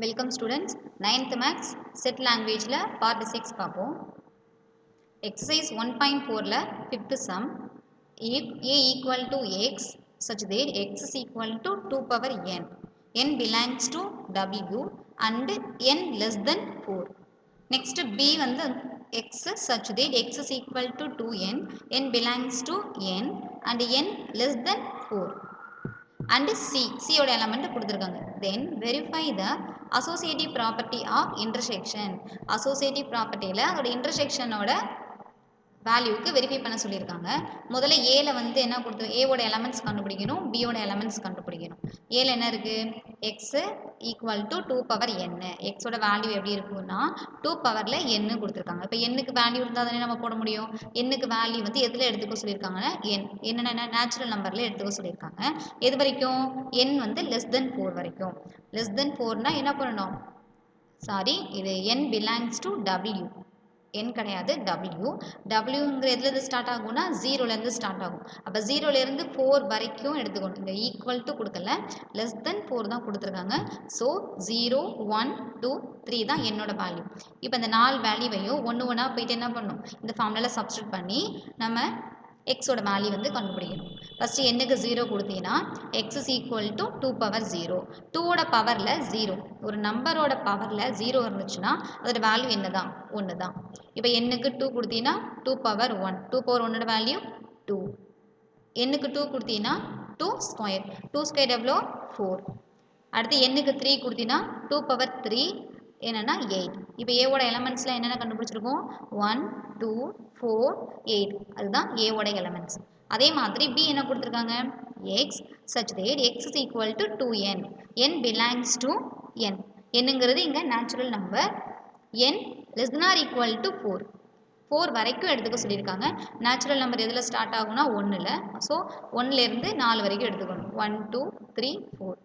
Welcome students. 9th Maths Set Language la part 6 பார்ப்போம். Exercise 1.4 la 5th sum. If a equal to x such that x is equal to 2 power n belongs to w and n less than 4. Next b வந்து x such that x is equal to 2n belongs to n and n less than 4. And C ஓட element கொடுத்திருக்காங்க. Then verify the associative property of intersection. Associative propertyல அதோட intersection ஓட வேல்யூக்கு verify பண்ண சொல்லியிருக்காங்க. முதல்ல ஏல வந்து என்ன கொடுத்து ஏவோட எலமெண்ட்ஸ் கண்டுபிடிக்கணும், பியோட எலமெண்ட்ஸ் கண்டுபிடிக்கணும். ஏல என்ன இருக்கு, X equal to 2 power n. எக்ஸோட வேல்யூ எப்படி இருக்குன்னா 2 பவர்ல n கொடுத்துருக்காங்க. இப்போ என்னுக்கு வேல்யூ இருந்தால் தானே நம்ம போட முடியும். என்னுக்கு வேல்யூ வந்து எதில் எடுத்துக்க சொல்லியிருக்காங்கன்னா என்னென்ன நேச்சுரல் நம்பரில் எடுத்துக்க சொல்லியிருக்காங்க. எது வரைக்கும், n வந்து லெஸ் தென் 4 வரைக்கும். லெஸ் தென் 4னா என்ன பண்ணணும், சாரி இது n belongs to w, n கிடையாது w. wங்கிற எதுலேருந்து ஸ்டார்ட் ஆகும்னா ஜீரோலேருந்து ஸ்டார்ட் ஆகும். அப்போ ஜீரோலேருந்து 4 வரைக்கும் எடுத்துக்கணும். இங்கே ஈக்குவல் டு கொடுக்கல, லெஸ் தென் 4 தான் கொடுத்துருக்காங்க. ஸோ 0 1 2 3 தான் என்னோட வேல்யூ. இப்போ இந்த 4 வேல்யூவையும் ஒன்று போயிட்டு என்ன பண்ணணும், இந்த ஃபார்முலாவில் சப்ஸ்டியூட் பண்ணி நம்ம எக்ஸோட வேல்யூ வந்து கண்டுபிடிக்கணும். ஃபஸ்ட்டு என்னுக்கு 0 கொடுத்தீங்கன்னா X is equal to 2 power 0. 2ஓட பவரில் 0, ஒரு நம்பரோட பவரில் 0 இருந்துச்சுன்னா அதோட வேல்யூ என்ன தான், 1 தான். இப்போ என்னுக்கு 2 கொடுத்தீங்கன்னா 2 பவர் 1, 2 பவர் 1ஓட வேல்யூ 2. என்னுக்கு 2 கொடுத்தீங்கன்னா 2 ஸ்கொயர், 2 ஸ்கொயர் எவ்வளோ 4. அடுத்து என்னுக்கு 3 கொடுத்தீங்கன்னா 2 பவர் 3 என்னன்னா 8. இப்போ ஏவோட எலமெண்ட்ஸில் என்னென்ன கண்டுபிடிச்சிருக்கோம், 1 2 4 8, அதுதான் ஏவோட எலமெண்ட்ஸ். அதே மாதிரி பி என்ன கொடுத்துருக்காங்க, X such that X is equal to 2n, n belongs to n. என்னங்கிறது இங்கே natural number, n less than or equal to 4. 4 வரைக்கும் எடுத்துக்க சொல்லியிருக்காங்க. நேச்சுரல் நம்பர் எதில் ஸ்டார்ட் ஆகும்னா 1ல். ஸோ 1லேருந்து 4 வரைக்கும் எடுத்துக்கணும். 1 2 3 4.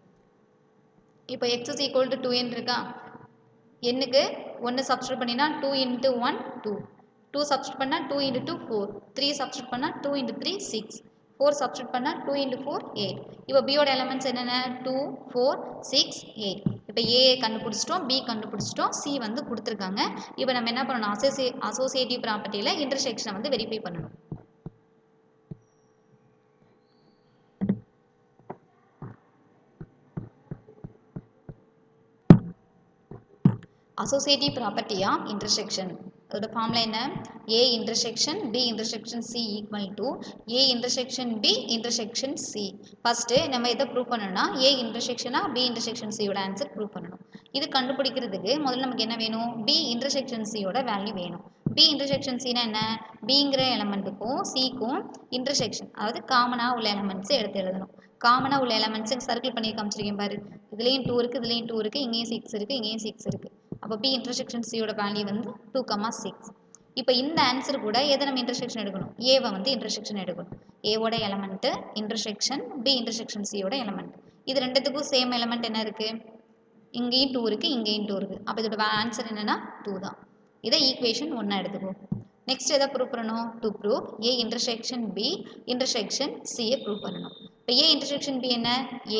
இப்போ X is equal to 2n இருக்கா, என்னுக்கு 1 சப்ஸ்டியூட் பண்ணினா 2 இன்ட்டு 1 2, 2 சப்ஸ்டியூட் பண்ணால் 2 இன்ட்டு 2 4, 3 சப்ஸ்டியூட் பண்ணால் 2 இன்ட்டு 3 6, 4 சப்ஸ்டியூட் பண்ணால் 2 இன்ட்டு 4 8. இப்போ பியோட எலமெண்ட்ஸ் என்னென்ன 2 4 6 8. இப்போ ஏ கண்டுபிடிச்சிட்டோம், பி கண்டுபிடிச்சிட்டோம், சி வந்து கொடுத்துருக்காங்க. இப்போ நம்ம என்ன பண்ணணும், அசோசியேட்டிவ் ப்ராப்பர்ட்டியில் இன்டர்செக்ஷனை வந்து வெரிஃபை பண்ணணும். அசோசியேட்டிவ் ப்ராப்பர்ட்டி ஆஃப் இன்டர்செக்ஷன், அதோட ஃபார்முலா என்ன, A intersection B intersection C equal to A intersection B intersection C. First நம்ம எதை ப்ரூவ் பண்ணணும்னா ஏ இன்டர்செக்ஷனாக பி இன்டர்செக்ஷன் சியோட ஆன்சர் ப்ரூவ் பண்ணணும். இது கண்டுபிடிக்கிறதுக்கு முதல்ல நமக்கு என்ன வேணும், பி இன்டர்செக்ஷன் சியோட வேல்யூ வேணும். பி இன்டர்செக்ஷன் சினா என்ன, பிங்கிற எலமெண்ட்டுக்கும் சிக்கும் இன்டர்செக்ஷன், அதாவது காமனாக உள்ள எலமெண்ட்ஸை எடுத்து எழுதணும். காமனாக உள்ள எலமெண்ட்ஸை சர்க்கிள் பண்ணி காமிச்சிருக்கேன் பாரு, இதுலேயும் 2 இருக்குது, இதுலேயும் 2 இருக்குது, இங்கேயும் 6 இருக்குது, இங்கேயும் 6 இருக்குது. அப்போ பி இன்டர்செக்ஷன் சியோட வேல்யூ வந்து 2,6. இப்போ இந்த ஆன்சர் கூட எதை நம்ம இன்டர்செக்ஷன் எடுக்கணும், ஏவை வந்து இன்டர்செக்ஷன் எடுக்கணும். ஏவோட எலமெண்ட்டு இன்டர்செக்ஷன் பி இன்டர்செக்ஷன் சியோட எலமெண்ட். இது ரெண்டுத்துக்கும் சேம் எலமெண்ட் என்ன இருக்குது, இங்கேயும் 2 இருக்குது, இங்கேயும் 2 இருக்குது. அப்போ இதோட ஆன்சர் என்னென்னா 2 தான். இதை ஈக்குவேஷன் 1 எடுத்துக்கும். நெக்ஸ்ட் எதை ப்ரூவ் பண்ணணும், to prove A intersection B intersection சியை ப்ரூவ் பண்ணணும். இப்போ ஏ இன்டர்செக்ஷன் பி என்ன,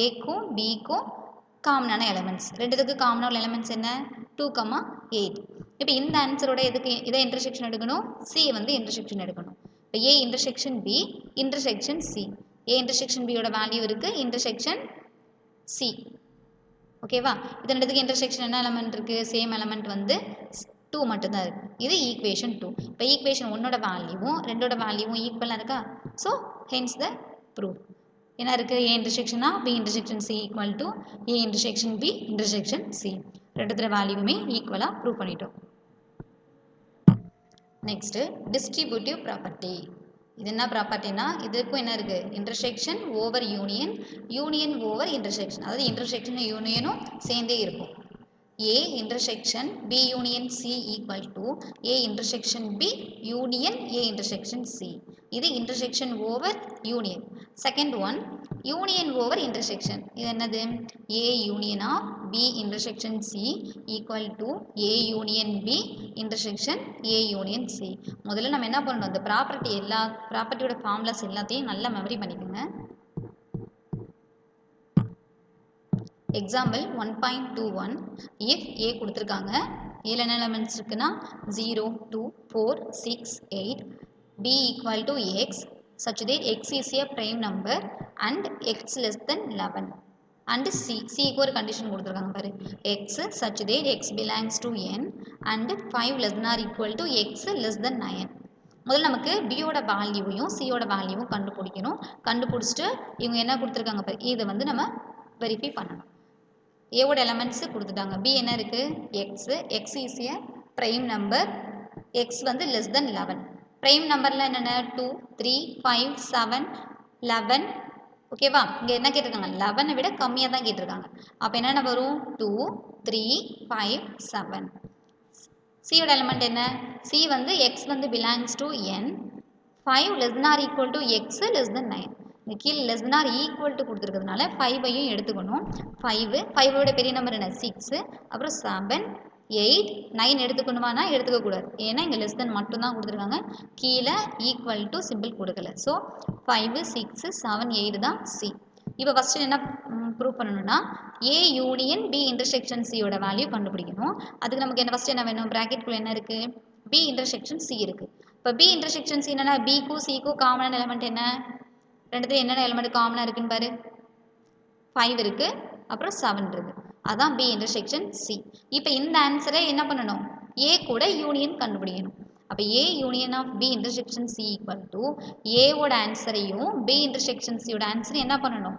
ஏக்கும் பிக்கும் காமனான எலமெண்ட்ஸ், ரெண்டுத்துக்கு காமனான எலமெண்ட்ஸ் என்ன 2, 8. இப்போ இந்த ஆன்சரோட எதுக்கு இதை இன்டர்செக்ஷன் எடுக்கணும், சி வந்து இன்டர்செக்ஷன் எடுக்கணும். இப்போ A intersection B intersection C, A intersection பியோட வேல்யூ இருக்குது, இன்டர்செக்ஷன் சி, ஓகேவா. இது ரெண்டுத்துக்கு இன்டர்செக்ஷன் என்ன எலமெண்ட் இருக்குது, சேம் எலமெண்ட் வந்து 2 மட்டும்தான் இருக்குது. இது ஈக்குவேஷன் 2. இப்போ ஈக்குவேஷன் 1ஓட வேல்யூவும் 2ஓட வேல்யூவும் ஈக்குவலாக இருக்கா, ஸோ ஹென்ஸ் த ப்ரூஃப் என்ன இருக்குது, ஏ இன்டர்செக்ஷனா B intersection C equal to A intersection B intersection C. ரெண்டுத்துல வேல்யூவுமே ஈக்குவலாக ப்ரூவ் பண்ணிட்டோம். Next distributive property. இது என்ன ப்ராப்பர்ட்டினா, இதுக்கும் என்ன இருக்குது, intersection over union, union over intersection, அதாவது இன்டர்செக்ஷனும் யூனியனும் சேர்ந்தே இருக்கும். A intersection B union C equal to A intersection B union A intersection C. இது intersection over union. Second one union over intersection. இது என்னது, A union of B intersection C equal to A union B intersection A union C. முதல்ல நம்ம என்ன பண்ணணும், இந்த property எல்லா ப்ராப்பர்ட்டியோட formulas எல்லாத்தையும் நல்லா மெமரி பண்ணிக்கோங்க. எக்ஸாம்பிள் 1.21 if a கொடுத்துருக்காங்க ஏல என்ன எலமெண்ட்ஸ் இருக்குன்னா 0 2 4 6 8 b equal to x such that x is a prime number and x less than 11 and c க்கு ஒரு கண்டிஷன் கொடுத்துருக்காங்க பாரு x such that x belongs to n and 5 less than or equal to x less than 9. முதல்ல நமக்கு பியோட வேல்யூவையும் சியோட வேல்யூவும் கண்டுபிடிக்கணும். கண்டுபிடிச்சிட்டு இவங்க என்ன கொடுத்துருக்காங்க பாரு இதை வந்து நம்ம வெரிஃபை பண்ணணும். ஏவோட எலமெண்ட்ஸ் கொடுத்துட்டாங்க. பி என்ன இருக்கு X is a prime number, X வந்து லெஸ் தென் 11. ப்ரைம் நம்பர்ல என்னென்ன 2 3 5 7 11 ஓகேவா. இங்கே என்ன கேட்டிருக்காங்க 11 விட கம்மியாக தான் கேட்டிருக்காங்க. அப்போ என்னென்ன வரும் 2 3 5 7. சியோட எலமெண்ட் என்ன சி வந்து எக்ஸ் வந்து belongs to N 5 less than or equal to x less than 9. இந்த கீழே less than or equal to கொடுத்துருக்கிறதுனால 5ஐயும் எடுத்துக்கணும். 5 பெரிய நம்பர் என்ன 6 அப்புறம் 7 8 9 எடுத்துக்கணுமானா எடுத்துக்கக்கூடாது. ஏன்னா இங்கே லெஸ் தென் மட்டும்தான் கொடுத்துருக்காங்க, கீழே ஈக்குவல் டு சிம்பிள் கொடுக்கல. ஸோ 5 6 7 8 தான் சி. இப்போ ஃபஸ்ட்டு என்ன ப்ரூவ் பண்ணணும்னா ஏ யூனியன் பி இன்டர்செக்ஷன் சியோட வேல்யூ கண்டுபிடிக்கணும். அதுக்கு நமக்கு என்ன ஃபஸ்ட்டு என்ன வேணும் ப்ராக்கெட்குள்ளே என்ன இருக்குது பி இன்டர்செக்ஷன் சி இருக்குது. இப்போ பி இன்டர்செக்ஷன் சி என்னன்னா பிக்கும் சிக்கும் காமனான எலமெண்ட் என்ன ரெண்டுத்தையும் என்னென்ன எலமெண்ட் காமனாக இருக்குன்னு பாரு 5 இருக்குது அப்புறம் 7 இருக்குது. அதான் பி இன்டர்செக்ஷன் சி. இப்போ இந்த ஆன்சரை என்ன பண்ணணும் ஏ கூட யூனியன் கண்டுபிடிக்கணும். அப்போ A union of B intersection C equal to ஏவோட ஆன்சரையும் பி இன்டர்செக்ஷன் சியோட ஆன்சரையும் என்ன பண்ணணும்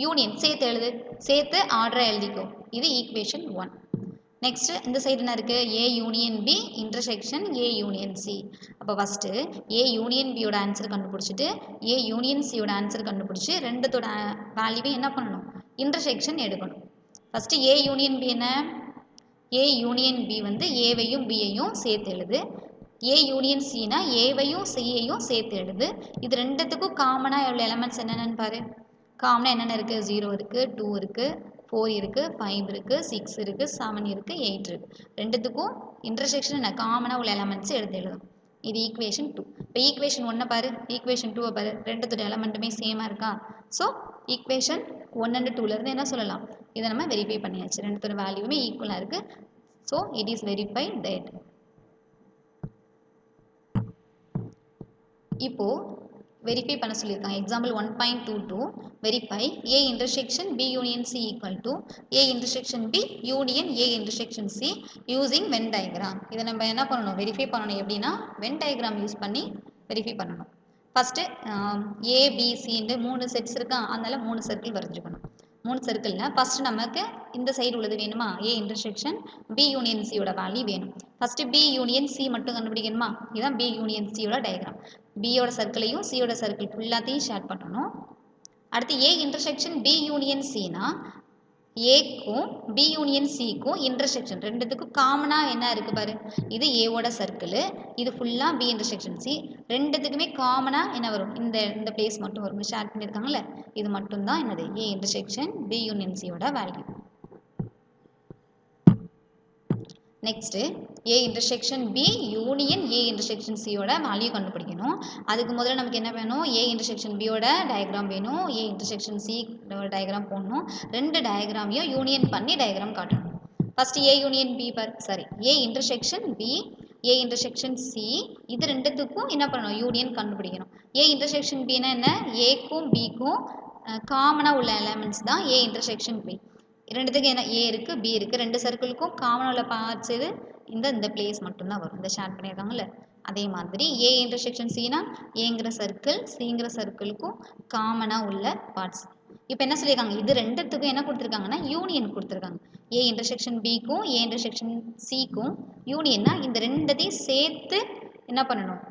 யூனியன் சேர்த்து எழுது, சேர்த்து ஆர்டரை எழுதிக்கோ. இது ஈக்குவேஷன் 1. நெக்ஸ்ட்டு இந்த சைடு என்ன இருக்குது A union B intersection A union C. அப்போ ஃபஸ்ட்டு ஏ யூனியன் பியோட ஆன்சர் கண்டுபிடிச்சிட்டு ஏ யூனியன் சியோட ஆன்சர் கண்டுபிடிச்சி ரெண்டுத்தோட வேல்யூவையும் என்ன பண்ணணும் இன்டர்செக்ஷன் எடுக்கணும். ஃபஸ்ட்டு ஏ யூனியன் பி என்ன ஏ யூனியன் பி வந்து ஏவையும் பியையும் சேர்த்து எழுது. ஏ யூனியன் சினா ஏவையும் சியையும் சேர்த்து எழுது. இது ரெண்டுத்துக்கும் காமனாக எவ்வளோ எலமெண்ட்ஸ் என்னென்னு பாரு. காமனாக என்னென்ன இருக்குது 0 இருக்குது 2 இருக்குது 4 இருக்குது 5 இருக்குது 6 இருக்குது 7 இருக்குது 8 இருக்குது. ரெண்டுத்துக்கும் இன்டர்செக்ஷன் என்ன காமனாக உள்ள எலமெண்ட்ஸ் எடுத்து எழுதும். இது ஈக்குவேஷன் 2. இப்போ ஈக்குவேஷன் 1 பாரு ஈக்குவேஷன் 2 பாரு ரெண்டுத்தோட எலமெண்ட்டுமே சேமாக இருக்கா. ஸோ ஈக்குவேஷன் 1 and 2லேருந்து என்ன சொல்லலாம் இதை நம்ம வெரிஃபை பண்ணியாச்சு, ரெண்டுத்தோட வேல்யூமே ஈக்குவலாக இருக்குது. So it is verify that. இப்போது வெரிஃபை பண்ண சொல்லியிருக்காங்க. Example 1.22 verify A intersection B union C equal to A intersection B union A intersection C using Venn diagram. இதை நம்ம என்ன பண்ணணும் வெரிஃபை பண்ணணும் எப்படின்னா வென் டயக்ராம் யூஸ் பண்ணி வெரிஃபை பண்ணணும். ஃபஸ்ட்டு ஏபிசின்ட்டு 3 செட்ஸ் இருக்கா, அதனால 3 சர்க்கிள் வரைஞ்சிக்கணும். 3 சர்க்கிளில் ஃபஸ்ட்டு நமக்கு இந்த சைடு உள்ளது வேணுமா ஏ இன்டர்செக்ஷன் பி யூனியன் சியோட வேல்யூ வேணும். ஃபஸ்ட்டு பி யூனியன் சி மட்டும் கண்டுபிடிக்கணுமா, இதுதான் பி யூனியன் சியோட டயக்ராம். பியோட சர்க்கிளையும் சியோட சர்க்கிள் ஃபுல்லாத்தையும் ஷேர் பண்ணணும். அடுத்து ஏ இன்டர்செக்ஷன் பி யூனியன் சினா ஏக்கும் பி யூனியன் சிக்கும் இன்டர்செக்ஷன் ரெண்டுத்துக்கும் காமனாக என்ன இருக்குது பாரு, இது ஏவோட சர்க்கிள், இது ஃபுல்லாக பி இன்டர்செக்ஷன் சி. ரெண்டுத்துக்குமே காமனாக என்ன வரும் இந்த பிளேஸ் மட்டும் வரும். ஷேர் பண்ணியிருக்காங்கல்ல இது மட்டும்தான் என்னது ஏ இன்டர்செக்ஷன் பி யூனியன் சியோட value. Next A intersection B union A intersection சியோட வேல்யூ கண்டுபிடிக்கணும். அதுக்கு முதல்ல நமக்கு என்ன வேணும் ஏ இன்டர்செக்ஷன் பியோட டயக்ராம் வேணும், ஏ இன்டர்செக்ஷன் சி டயக்ராம் போடணும். ரெண்டு டயக்ராமையும் யூனியன் பண்ணி டயக்ராம் காட்டணும். First A union B A intersection B A intersection C இது ரெண்டுத்துக்கும் என்ன பண்ணணும் யூனியன் கண்டுபிடிக்கணும். ஏ இன்டர்செக்ஷன் பின்னா என்ன ஏக்கும் பிக்கும் காமனாக உள்ள எலமெண்ட்ஸ் தான் ஏ இன்டர்செக்ஷன் பி. ரெண்டுத்துக்கு என்ன ஏ இருக்குது பி இருக்குது, ரெண்டு சர்க்கிளுக்கும் காமனாக உள்ள பார்ட்ஸ் இது இந்த பிளேஸ் மட்டும்தான் வரும். இந்த ஷேர் பண்ணியிருக்காங்கல்ல அதே மாதிரி ஏ இன்டர்செக்ஷன் சினா ஏங்கிற சர்க்கிள் சிங்கிற சர்க்கிளுக்கும் காமனாக உள்ள பார்ட்ஸ். இப்போ என்ன சொல்லியிருக்காங்க இது ரெண்டுத்துக்கும் என்ன கொடுத்துருக்காங்கன்னா யூனியன் கொடுத்துருக்காங்க. ஏ இன்டர்செக்ஷன் பிக்கும் ஏ இன்டர்செக்ஷன் சிக்கும் யூனியன்னா இந்த ரெண்டத்தையும் சேர்த்து என்ன பண்ணணும்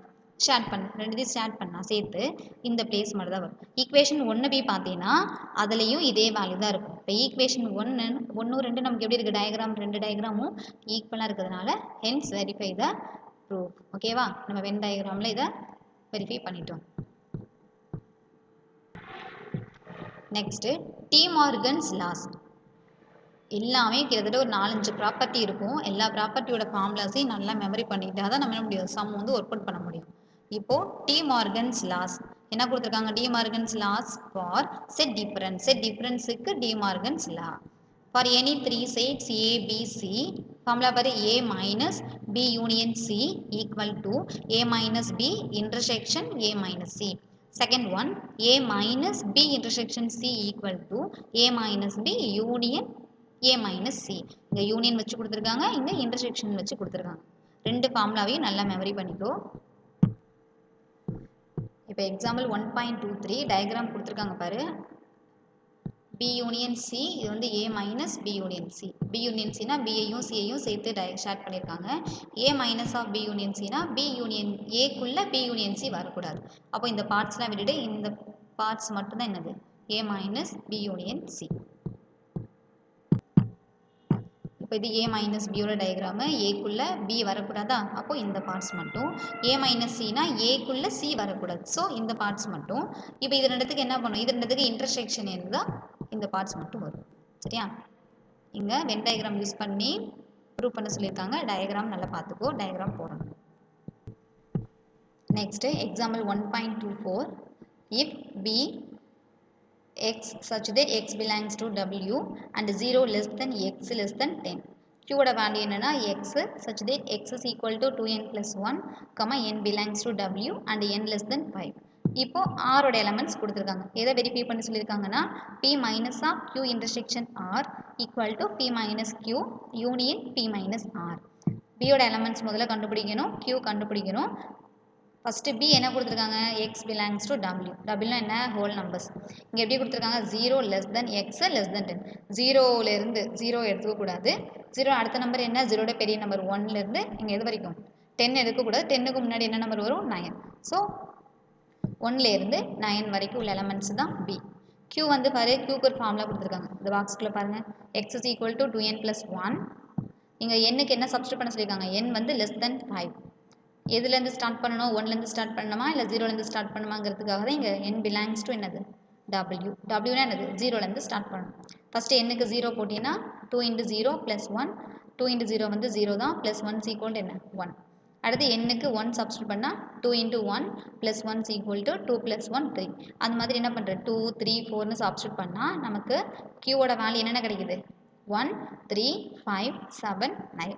ஷேர் ரெண்டுத்தையும் ஷேர் பண்ணால் சேர்த்து இந்த பிளேஸ் மட்டும் தான் வரும். ஈக்குவேஷன் 1 போய் பார்த்தீங்கன்னா அதுலேயும் இதே வேல்யூ தான் இருக்கும். இப்போ ஈக்குவேஷன் 1 2 நமக்கு எப்படி இருக்குது டயக்ராம் ரெண்டு டயக்ராமும் ஈக்குவலாக இருக்கிறதுனால ஹென்ஸ் வெரிஃபை த ப்ரூஃப். ஓகேவா, நம்ம வென் டயக்ராமில் இதை வெரிஃபை பண்ணிட்டோம். Next De Morgan's laws. எல்லாமே கிட்டத்தட்ட ஒரு 4-5 ப்ராப்பர்ட்டி இருக்கும். எல்லா ப்ராப்பர்ட்டியோட ஃபார்முலாஸையும் நல்லா மெமரி பண்ணிக்கிட்டா தான் நம்ம என்ன முடியும் சம் வந்து ஒர்க் அவுட் பண்ண முடியும். இப்போது டி மார்கன்ஸ் லாஸ் என்ன கொடுத்துருக்காங்க De Morgan's laws for set difference. Set டிஃபரன்ஸுக்கு De Morgan's law. For any three sets A, B, C, formula for A minus B union C equal to A minus B intersection A minus C. Second one, A minus B intersection C equal to A minus B union A minus C. இங்கே union வச்சு கொடுத்துருக்காங்க, இங்கே intersection வச்சு கொடுத்துருக்காங்க. ரெண்டு ஃபார்முலாவையும் நல்லா memory பண்ணிக்கோ. இப்போ எக்ஸாம்பிள் 1.23 டயக்ராம் கொடுத்துருக்காங்க பாரு. B யூனியன் C, இது வந்து A minus B union C. B union Cனா Bயையும் Cயையும் சேர்த்து ஷேர் பண்ணியிருக்காங்க. A minus of B union Cனா B யூனியன் Aக்குள்ள B யூனியன் C வரக்கூடாது. அப்போ இந்த பார்ட்ஸ்லாம் விட்டுட்டு இந்த பார்ட்ஸ் மட்டும்தான் என்னது A minus B union C. இப்போ இது A மைனஸ் பியோட டயக்ராமு. ஏக்குள்ளே B வரக்கூடாதா, அப்போ இந்த பார்ட்ஸ் மட்டும். A மைனஸ் சினா ஏக்குள்ளே C வரக்கூடாது, ஸோ இந்த பார்ட்ஸ் மட்டும். இப்போ இது ரெண்டுத்துக்கு என்ன பண்ணும், இது ரெண்டுத்துக்கு இன்டர்செக்ஷன் இருந்தால் இந்த பார்ட்ஸ் மட்டும் வரும். சரியா, இங்கே வென் டயக்ராம் யூஸ் பண்ணி ப்ரூவ் பண்ண சொல்லியிருக்காங்க. டயக்ராம் நல்லா பார்த்துக்கோ, டயக்ராம் போடணும். Next example 1.24. If B x such that x belongs to W and 0 less than x less than 10. Q ஓட வேல்யூ என்னன்னா x such that x is equal to 2n plus 1, n belongs to W and n less than 5. இப்போ R ஓட elements கொடுத்துருக்காங்க. எதை verify பண்ணி சொல்லியிருக்காங்கன்னா P minus of Q intersection R equal to P minus Q union P minus R. B ஓட elements முதல்ல கண்டுபிடிக்கணும், Q கண்டுபிடிக்கணும். ஃபஸ்ட்டு B என்ன கொடுத்துருக்காங்க, எக்ஸ் பிலாங்ஸ் டு டபிள்யூ. டபிள்யூனா என்ன, ஹோல் நம்பர்ஸ். இங்கே எப்படி கொடுத்துருக்காங்க, 0 less than x less than 10. 0லேருந்து 0 எடுத்துக்கக்கூடாது. 0 அடுத்த நம்பர் என்ன, 0ட பெரிய நம்பர் 1லேருந்து இங்கே எது வரைக்கும் 10 எடுக்கக்கூடாது. 10க்கு முன்னாடி என்ன நம்பர் வரும், 9. ஸோ 1லேருந்து 9 வரைக்கும் உள்ள எலமெண்ட்ஸ் தான் B. Q வந்து பாரு, Qக்கு ஒரு ஃபார்முலா கொடுத்துருக்காங்க. இந்த பாக்ஸ்குள்ளே பாருங்கள், X is equal to 2n + 1. இங்கே எண்ணுக்கு என்ன சப்ஸ்டியூட் பண்ண சொல்லியிருக்காங்க, n வந்து லெஸ் தென் 5. எதுலேருந்து ஸ்டார்ட் பண்ணணும், 1லேருந்து ஸ்டார்ட் பண்ணணுமா இல்லை 0லேருந்து ஸ்டார்ட் பண்ணுமாங்கிறதுக்காக தான் இங்கே n பிலாங்ஸ் டு என்னது W. Wனா என்னது, 0லேருந்து ஸ்டார்ட் பண்ணணும். ஃபஸ்ட்டு எண்ணுக்கு 0 போட்டிங்கன்னா 2 × 0 + 1. 2 × 0 வந்து 0 தான், ப்ளஸ் 1 ஈக்குவல் என்ன 1. அடுத்து எண்ணுக்கு 1 சப்ஸ்டியூட் பண்ணால் 2 × 1 + 1 ஈக்குவல் டு 2 + 1 3. அந்த மாதிரி என்ன பண்ணுறது, 2 3 4ன்னு சப்ஸ்டியூட் பண்ணால் நமக்கு Qவோட வேல்யூ என்னென்ன கிடைக்குது, 1 3 5 7 9.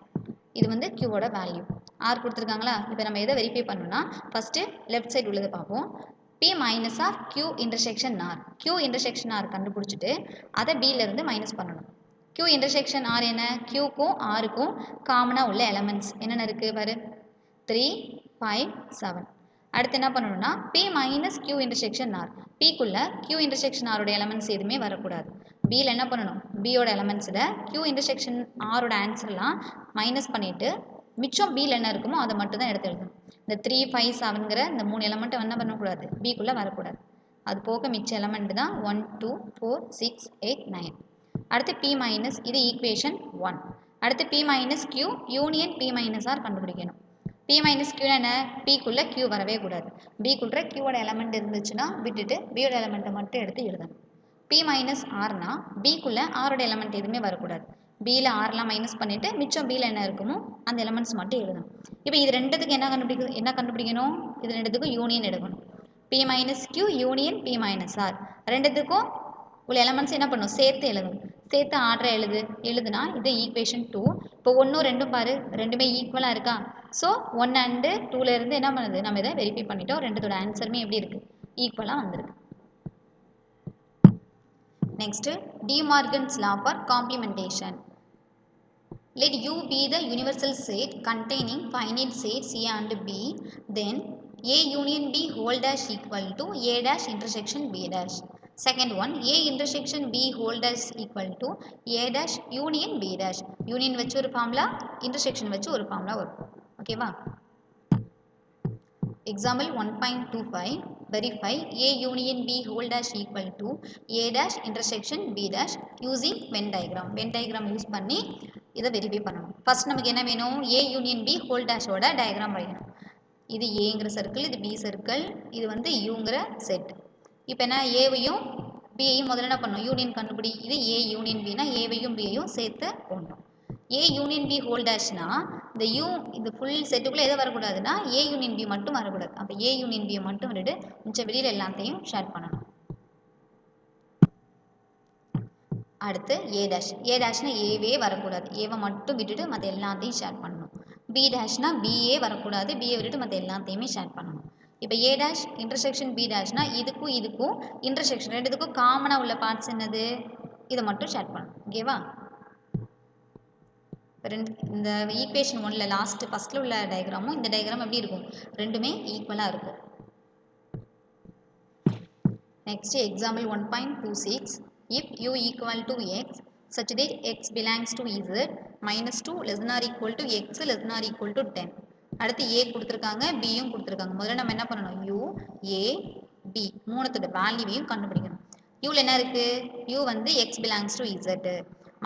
இது வந்து Qவோட வேல்யூ. R கொடுத்துருக்காங்களா, இப்போ நம்ம எதை வெரிஃபை பண்ணணும்னா ஃபஸ்ட்டு லெஃப்ட் சைடு உள்ளதை பார்ப்போம். P minus of Q intersection R. Q intersection R கண்டுபிடிச்சிட்டு அதை Bலேருந்து மைனஸ் பண்ணணும். Q இன்டர்செக்ஷன் R என்ன, Qக்கும் Rக்கும் காமனாக உள்ள எலமெண்ட்ஸ் என்னென்ன இருக்குது பாரு, 3 5 7. அடுத்து என்ன பண்ணணும்னா P minus Q intersection R. Pக்குள்ளே Q இன்டர்செக்ஷன் Rோட எலமெண்ட்ஸ் எதுவுமே வரக்கூடாது. Bயில் என்ன பண்ணணும், Bயோட எலமெண்ட்ஸில் Q இன்டர்செக்ஷன் Rோட ஆன்சர்லாம் மைனஸ் பண்ணிவிட்டு மிச்சம் Bயில் என்ன இருக்குமோ அதை மட்டும் தான் எடுத்து எழுதணும். இந்த 3 5 7ங்கிற இந்த 3 எலமெண்ட்டை என்ன பண்ணக்கூடாது, Bக்குள்ளே வரக்கூடாது. அது போக மிச்ச எலமெண்ட் தான் 1 2 4 6 8 9. அடுத்து P மைனஸ், இது ஈக்குவேஷன் 1. அடுத்து P minus Q union P minus R கண்டுபிடிக்கணும். P மைனஸ் Q என்ன, Pக்குள்ளே Q வரவே கூடாது. Bக்குள்ளே Qவோட எலமெண்ட் இருந்துச்சுன்னா விட்டுட்டு Bயோட எலமெண்ட்டை மட்டும் எடுத்து எழுதணும். P மைனஸ் Rனா Bக்குள்ளே Rோட எலமெண்ட் எதுவுமே வரக்கூடாது. Bயில் Rலாம் மைனஸ் பண்ணிவிட்டு மிச்சம் Bயில் என்ன இருக்குமோ அந்த எலமெண்ட்ஸ் மட்டும் எழுதணும். இப்போ இது ரெண்டுத்துக்கு என்ன கண்டுபிடிக்கணும், இது ரெண்டுத்துக்கும் யூனியன் எடுக்கணும். P minus Q union P minus R. ரெண்டுத்துக்கும் உள்ள எலமெண்ட்ஸ் என்ன பண்ணணும், சேர்த்து எழுதணும். சேர்த்து ஆர்டரை எழுதுனா இது ஈக்குவேஷன் 2. இப்போ 1 2 பாரு, ரெண்டுமே ஈக்குவலாக இருக்கா. ஸோ 1 and 2லேருந்து என்ன பண்ணுது, நம்ம இதை வெரிஃபை பண்ணிட்டோம். ரெண்டுத்தோட ஆன்சருமே எப்படி இருக்குது, ஈக்குவலாக வந்திருக்கு. Next De Morgan's law for complementation. Let U be the universal set containing finite sets A and B, then A union B whole dash equal to A dash intersection B dash. Second one, A intersection B whole dash equal to A dash union B dash. Union வச்சு ஒரு formula, intersection வச்சு ஒரு formula வரும். ஓகேவா. Example 1.25. Verify A union B whole dash equal to A dash intersection B dash using Venn diagram. Venn diagram use பண்ணி இதை verify பண்ணணும். First நமக்கு என்ன வேணும், A யூனியன் B ஹோல் டேஷோட டயக்ராம் வரையணும். இது ஏங்கிற சர்க்கிள், இது B சர்க்கிள், இது வந்து யூங்கிற செட். இப்போ என்ன, ஏவையும் பியையும் முதல்ல என்ன பண்ணணும், யூனியன் கண்டுபிடி. இது A யூனியன் பினா ஏவையும் பியையும் சேர்த்து போடணும். A யூனியன் B ஹோல் டேஷ்னா இந்த யூ இந்த ஃபுல் செட்டுக்குள்ளே எதை வரக்கூடாதுன்னா A யூனியன் B மட்டும் வரக்கூடாது. அப்போ A யூனியன் பியை மட்டும் விட்டுட்டு மிச்சம் வெளியில் எல்லாத்தையும் ஷேர் பண்ணணும். அடுத்து ஏ டேஷ்னா ஏவே வரக்கூடாது, ஏவை மட்டும் விட்டுட்டு மற்ற எல்லாத்தையும் ஷேர் பண்ணணும். பி டேஷ்னா பிஏ வரக்கூடாது, பிஏ விட்டுட்டு மற்ற எல்லாத்தையுமே ஷேர் பண்ணணும். இப்போ ஏ டேஷ் இன்டர்செக்ஷன் பி டேஷ்னா இதுக்கும் இதுக்கும் இன்டர்செக்ஷன் ரெண்டுத்துக்கும் காமனாக உள்ள பார்ட்ஸ் என்னது, இதை மட்டும் ஷேர் பண்ணணும். ஓகேவா? இந்த ஈக்குவேஷன் 1ல் ஃபஸ்ட்டில் உள்ள டயக்ராமும் இந்த டயக்ராம் எப்படி இருக்கும், ரெண்டுமே ஈக்குவலாக இருக்கும். Next example 1.26. If u equal to x such that x belongs to z minus 2 less than or equal to x less than or equal to 10. அடுத்து a கொடுத்துருக்காங்க, bயும் கொடுத்துருக்காங்க. முதல்ல நம்ம என்ன பண்ணணும், u, a, b மூணுத்தோட வேல்யூவையும் கண்டுபிடிக்கணும். uல என்ன இருக்கு, u வந்து x belongs to z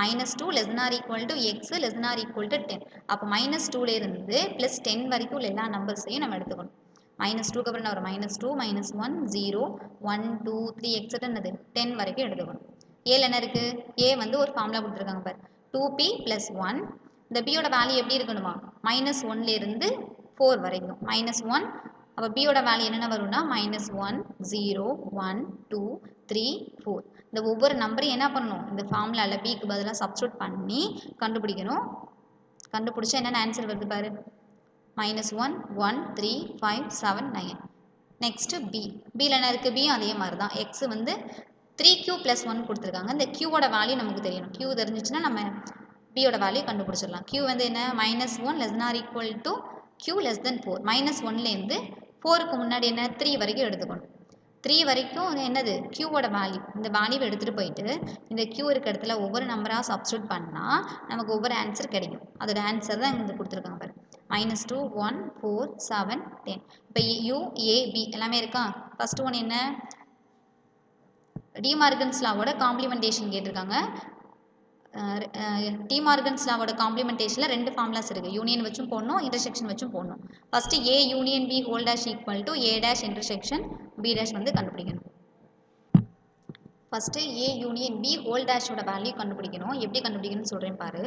minus 2 less than or equal to x less than or equal to 10. அப்போ minus 2ல இருந்து plus 10 வரைக்கும் உள்ள எல்லா நம்பர்ஸையும் நம்ம எடுத்துக்கணும். minus 2க்கு அப்புறம் என்ன வரும், minus 2, minus 1, 0, 1, 2, 3 எக்ஸட்ரா என்னது 10 வரைக்கும் எடுத்துக்கணும். ஏல என்ன இருக்கு, ஏ வந்து ஒரு ஃபார்முலா கொடுத்துருக்காங்க பாரு, 2p plus 1. இந்த பியோட வேல்யூ எப்படி இருக்கணுமா, minus 1ல இருந்து 4 வரைக்கும் minus 1. அப்போ பியோட வேல்யூ என்னென்ன வரும்னா minus 1, 0, 1, 2, 3, 4. இந்த ஒவ்வொரு நம்பரையும் என்ன பண்ணணும், இந்த ஃபார்முலாவில் பிக்கு பதிலாக சப்ஸ்டியூட் பண்ணி கண்டுபிடிக்கணும். கண்டுபிடிச்சா என்னென்ன ஆன்சர் வருது பாரு, minus 1, 1, 3, 5, 7, 9. நெக்ஸ்ட் பி, பியில் என்ன இருக்குது, பியும் அதே மாதிரி தான். எக்ஸ் வந்து 3q plus 1 கொடுத்துருக்காங்க. இந்த க்யூவோட வேல்யூ நமக்கு தெரியணும். க்யூ தெரிஞ்சிச்சுன்னா நம்ம பியோட வேல்யூ கண்டுபிடிச்சிடலாம். க்யூ வந்து என்ன, -1 less than or equal to q less than 4. -1லேருந்து 4க்கு முன்னாடி என்ன 3 வரைக்கும் எடுத்துக்கணும். 3 வரைக்கும் என்னது க்யூவோட வேல்யூ, இந்த வேல்யூவை எடுத்துகிட்டு போயிட்டு இந்த க்யூ இருக்க இடத்துல ஒவ்வொரு நம்பராக சப்ஸ்டியூட் பண்ணால் நமக்கு ஒவ்வொரு ஆன்சர் கிடைக்கும். அதோட ஆன்சர் தான் இங்கே கொடுத்துருக்காங்க பாரு, -2, 1, 4, 7, 10. இப்போ யூ, ஏ, பி எல்லாமே இருக்கா. ஃபர்ஸ்ட் ஒன் என்ன, டிமார்கன்ஸ் லாவோட காம்ப்ளிமெண்டேஷன் கேட்டிருக்காங்க. டிமார்கன்ஸ் லாவோட காம்ப்ளிமெண்டேஷனில் 2 ஃபார்முலாஸ் இருக்குது, யூனியன் வச்சும் போடணும், இன்டர்செக்ஷன் வச்சும் போடணும். First A union B whole dash equal to A dash intersection B dash வந்து கண்டுபிடிக்கணும். First A union B whole டேஷோட வேல்யூ கண்டுபிடிக்கணும். எப்படி கண்டுபிடிக்கணும்னு சொல்கிறேன் பாரு.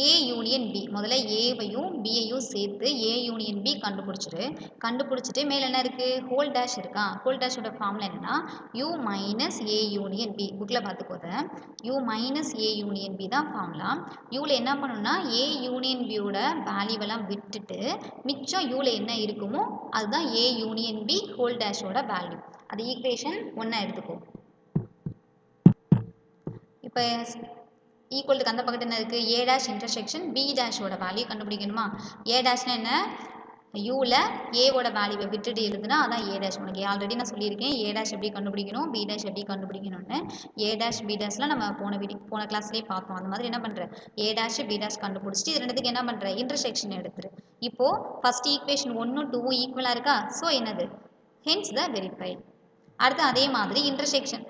ஏ யூனியன் பி, முதல்ல ஏவையும் பியையும் சேர்த்து ஏ யூனியன் பி கண்டுபிடிச்சிட்டு மேலே என்ன இருக்குது, ஹோல் டேஷ் இருக்கா. ஹோல் டேஷோட ஃபார்முலா என்னன்னா U minus A union B. புக்கில் பார்த்துக்கோத, U minus A union B தான் ஃபார்முலா. யூவில் என்ன பண்ணணும்னா ஏ யூனியன் பியோட வேல்யூவெல்லாம் விட்டுட்டு மிச்சம் யூவில் என்ன இருக்குமோ அதுதான் ஏ யூனியன் பி ஹோல் டேஷோட வேல்யூ. அது ஈக்குவேஷன் 1 எடுத்துக்கோ. இப்போ ஈக்குவலுக்கு அந்த பக்கத்து என்ன இருக்குது, ஏ டேஷ் இன்டர்செக்ஷன் பி டேஷோட வேல்யூ கண்டுபிடிக்கணுமா. ஏ டேஷ்னா என்ன, யூவில் ஏவோட வேல்யூவை விட்டுட்டு எழுதுனா அதான் ஏ டேஷ். உனக்கு ஆல்ரெடி நான் சொல்லியிருக்கேன் ஏ டேஷ் எப்படி கண்டுபிடிக்கணும், பி டேஷ் எப்படி கண்டுபிடிக்கணும்னு. ஏ டேஷ் பி டேஷ்லாம் நம்ம போன கிளாஸ்லேயே பார்த்தோம். அந்த மாதிரி என்ன பண்ணுற, ஏ டேஷ் பி டேஷ் கண்டுபிடிச்சிட்டு இது ரெண்டுத்துக்கு என்ன பண்ணுற, இன்டர்செக்ஷன் எடுத்துரு. இப்போது ஃபஸ்ட் ஈக்குவேஷன் 1, 2 ஈக்குவலாக இருக்கா. ஸோ என்னது, ஹென்ஸ் த வெரிஃபைட். அடுத்து அதே மாதிரி intersection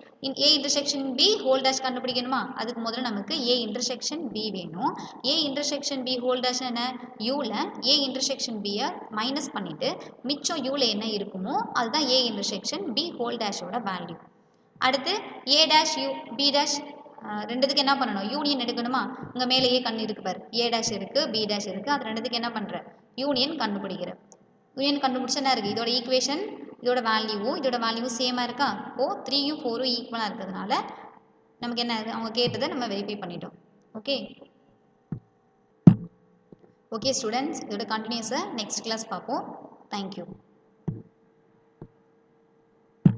A intersection B whole dash கண்டுபிடிக்கணுமா. அதுக்கு முதல்ல நமக்கு ஏ இன்டர்செக்ஷன் பி வேணும். A intersection B whole dash என்ன, யூவில் ஏ இன்டர்செக்ஷன் பியை மைனஸ் பண்ணிவிட்டு மிச்சம் யூவில் என்ன இருக்குமோ அதுதான் ஏ இன்டர்செக்ஷன் பி ஹோல் டேஷோட வேல்யூ. அடுத்து A dash U B dash ரெண்டுத்துக்கு என்ன பண்ணணும், யூனியன் எடுக்கணுமா. இங்கே மேலேயே கண் இருக்கு பாரு, ஏ டேஷ் இருக்குது பி டேஷ் இருக்குது, அது ரெண்டுத்துக்கு என்ன பண்ணுற, யூனியன் கண்டுபிடிக்கிற. யூனியன் கண்டுபிடிச்சா என்ன இருக்குது, இதோட ஈக்குவேஷன் இதோட வேல்யூவும் சேமாக இருக்கா. இப்போது 3யும் 4ம் ஈக்குவலாக இருக்கிறதுனால நமக்கு என்ன, அவங்க கேட்டதை நம்ம வெரிஃபை பண்ணிட்டோம். ஓகே ஸ்டூடெண்ட்ஸ், இதோட கண்டினியூஸை நெக்ஸ்ட் கிளாஸ் பார்ப்போம். தேங்க்யூ.